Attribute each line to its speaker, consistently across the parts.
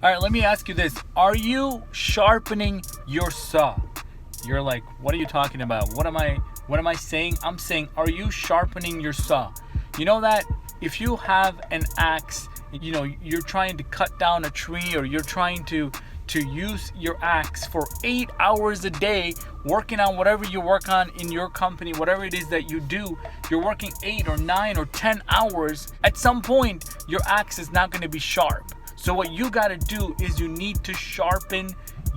Speaker 1: All right, let me ask you this. Are you sharpening your saw? You're like, what are you talking about? What am I saying? I'm saying, are you sharpening your saw? You know that if you have an axe, you're trying to cut down a tree, or you're trying to use your axe for 8 hours a day, working on whatever you work on in your company, whatever it is that you do, you're working 8 or 9 or 10 hours. At some point, your axe is not going to be sharp. So what you got to do is you need to sharpen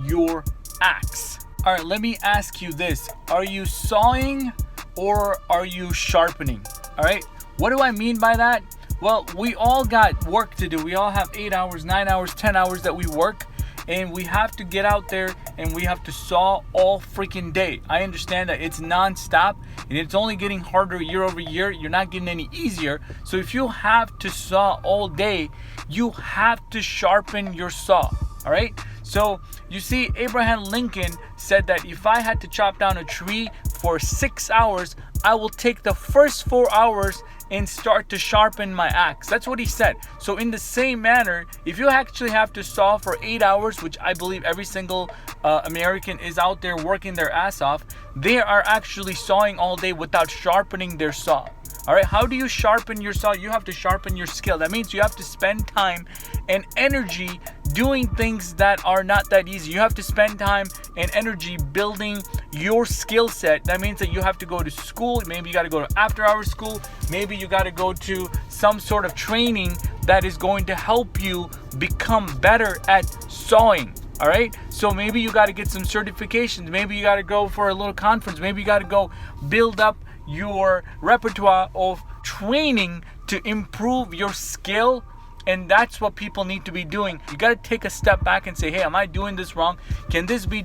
Speaker 1: your axe. All right, let me ask you this. Are you sawing or are you sharpening? All right, what do I mean by that? Well, we all got work to do. We all have 8 hours, 9 hours, 10 hours that we work, and we have to get out there and we have to saw all freaking day. I understand that it's non-stop and it's only getting harder year over year. You're not getting any easier. So if you have to saw all day, you have to sharpen your saw. All right. So you see, Abraham Lincoln said that if I had to chop down a tree for 6 hours, I will take the first 4 hours and start to sharpen my axe. That's what he said. So in the same manner, if you actually have to saw for 8 hours, which I believe every single American is out there working their ass off, they are actually sawing all day without sharpening their saw. All right, how do you sharpen your saw? You have to sharpen your skill. That means you have to spend time and energy doing things that are not that easy. You have to spend time and energy building your skill set. That means that you have to go to school. Maybe you got to go to after-hours school. Maybe you got to go to some sort of training that is going to help you become better at sawing. All right, so maybe you got to get some certifications. Maybe you got to go for a little conference. Maybe you got to go build up your repertoire of training to improve your skill. And that's what people need to be doing. You got to take a step back and say, hey, am I doing this wrong? Can this be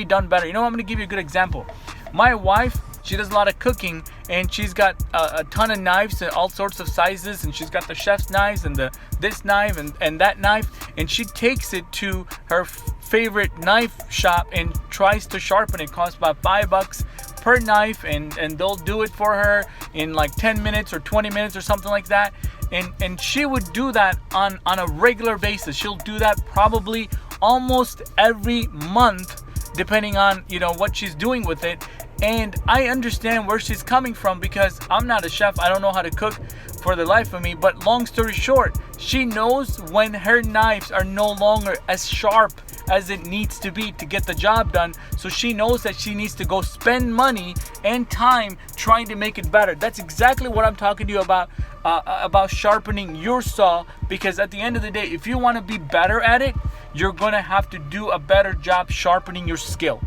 Speaker 1: done better? I'm going to give you a good example. My wife, she does a lot of cooking, and she's got a ton of knives and all sorts of sizes, and she's got the chef's knives and this knife and that knife, and she takes it to her favorite knife shop and tries to sharpen it. It costs about $5 per knife, and they'll do it for her in like 10 minutes or 20 minutes or something like that. And she would do that on a regular basis. She'll do that probably almost every month, depending on what she's doing with it. And I understand where she's coming from, because I'm not a chef. I don't know how to cook for the life of me. But long story short, she knows when her knives are no longer as sharp as it needs to be to get the job done. So she knows that she needs to go spend money and time trying to make it better. That's exactly what I'm talking to you about sharpening your saw. Because at the end of the day, if you want to be better at it, you're going to have to do a better job sharpening your skill.